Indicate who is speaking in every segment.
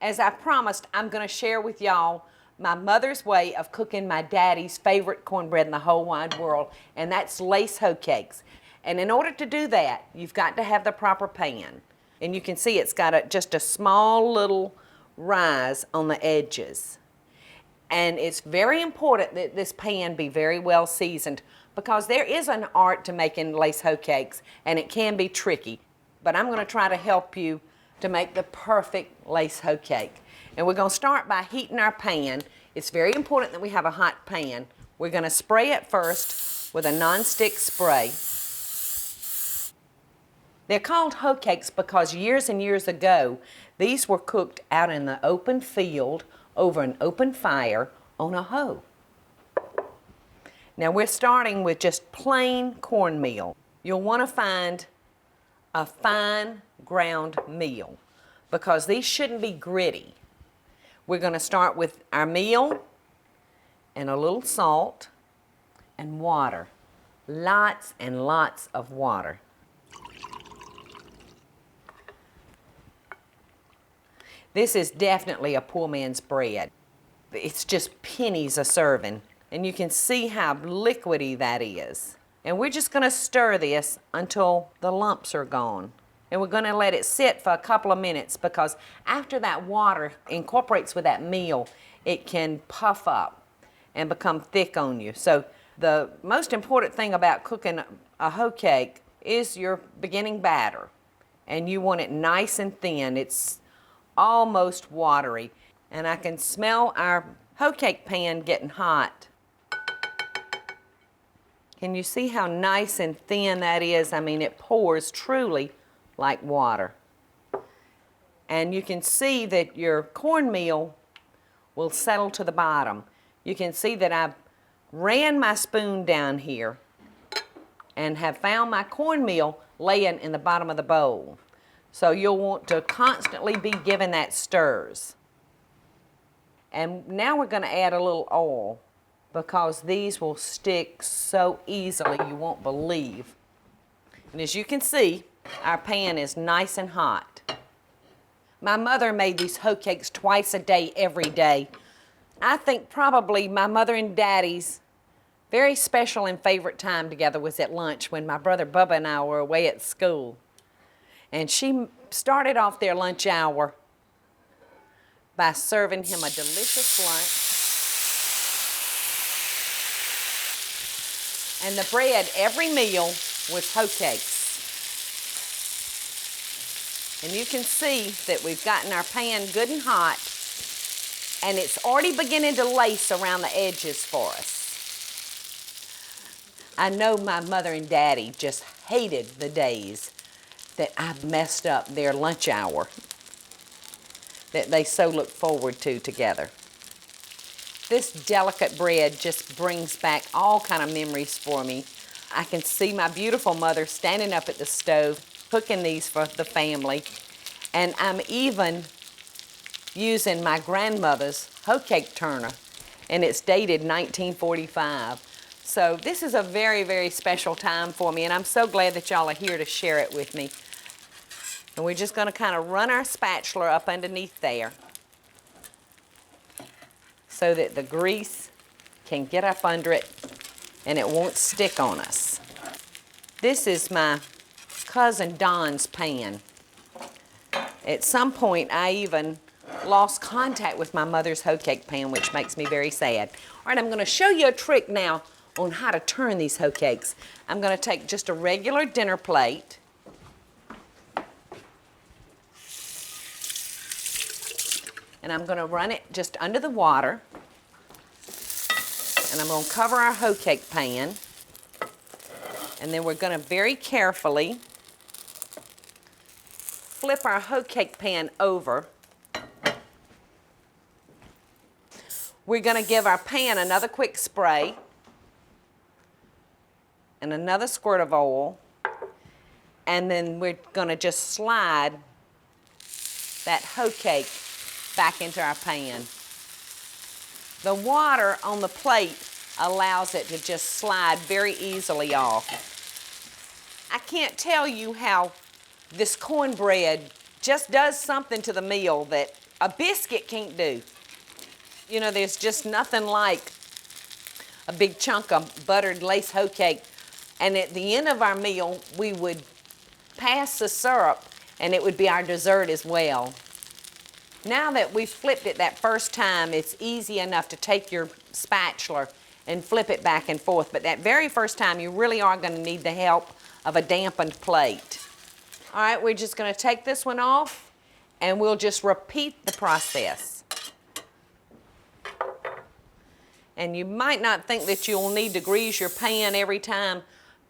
Speaker 1: As I promised, I'm going to share with y'all my mother's way of cooking my daddy's favorite cornbread in the whole wide world, and that's lace hoe cakes. And in order to do that, you've got to have the proper pan. And you can see it's got just a small little rise on the edges. And it's very important that this pan be very well seasoned, because there is an art to making lace hoe cakes, and it can be tricky. But I'm going to try to help you to make the perfect lace hoe cake. And we're going to start by heating our pan. It's very important that we have a hot pan. We're going to spray it first with a non-stick spray. They're called hoe cakes because years and years ago, these were cooked out in the open field over an open fire on a hoe. Now we're starting with just plain cornmeal. You'll want to find a fine ground meal because these shouldn't be gritty. We're going to start with our meal and a little salt and water. Lots and lots of water. This is definitely a poor man's bread. It's just pennies a serving. And you can see how liquidy that is. And we're just going to stir this until the lumps are gone. And we're going to let it sit for a couple of minutes, because after that water incorporates with that meal, it can puff up and become thick on you. So the most important thing about cooking a hoe cake is your beginning batter. And you want it nice and thin. It's almost watery. And I can smell our hoe cake pan getting hot. Can you see how nice and thin that is? I mean, it pours truly like water. And you can see that your cornmeal will settle to the bottom. You can see that I've ran my spoon down here and have found my cornmeal laying in the bottom of the bowl. So you'll want to constantly be giving that stirs. And now we're going to add a little oil, because these will stick so easily you won't believe. And as you can see, our pan is nice and hot. My mother made these hoe cakes twice a day, every day. I think probably my mother and daddy's very special and favorite time together was at lunch, when my brother Bubba and I were away at school. And she started off their lunch hour by serving him a delicious lunch. And the bread, every meal, was hoe cakes. And you can see that we've gotten our pan good and hot, and it's already beginning to lace around the edges for us. I know my mother and daddy just hated the days that I messed up their lunch hour that they so look forward to together. This delicate bread just brings back all kind of memories for me. I can see my beautiful mother standing up at the stove, cooking these for the family. And I'm even using my grandmother's hoe cake turner, and it's dated 1945. So this is a very, very special time for me, and I'm so glad that y'all are here to share it with me. And we're just going to kind of run our spatula up underneath there, so that the grease can get up under it and it won't stick on us. This is my cousin Don's pan. At some point, I even lost contact with my mother's hoe cake pan, which makes me very sad. All right, I'm going to show you a trick now on how to turn these hoe cakes. I'm going to take just a regular dinner plate, and I'm going to run it just under the water, and I'm going to cover our hoe cake pan, and then we're going to very carefully flip our hoe cake pan over. We're going to give our pan another quick spray and another squirt of oil, and then we're going to just slide that hoe cake back into our pan. The water on the plate allows it to just slide very easily off. I can't tell you how this cornbread just does something to the meal that a biscuit can't do. You know, there's just nothing like a big chunk of buttered lace hoe cake. And at the end of our meal, we would pass the syrup, and it would be our dessert as well. Now that we've flipped it that first time, it's easy enough to take your spatula and flip it back and forth. But that very first time, you really are going to need the help of a dampened plate. All right, we're just going to take this one off, and we'll just repeat the process. And you might not think that you'll need to grease your pan every time,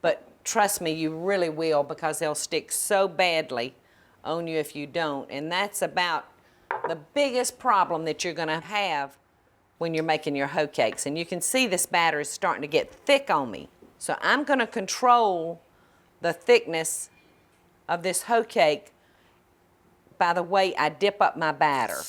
Speaker 1: but trust me, you really will, because they'll stick so badly on you if you don't. And that's about the biggest problem that you're going to have when you're making your hoe cakes. And you can see this batter is starting to get thick on me. So I'm going to control the thickness of this hoe cake by the way I dip up my batter.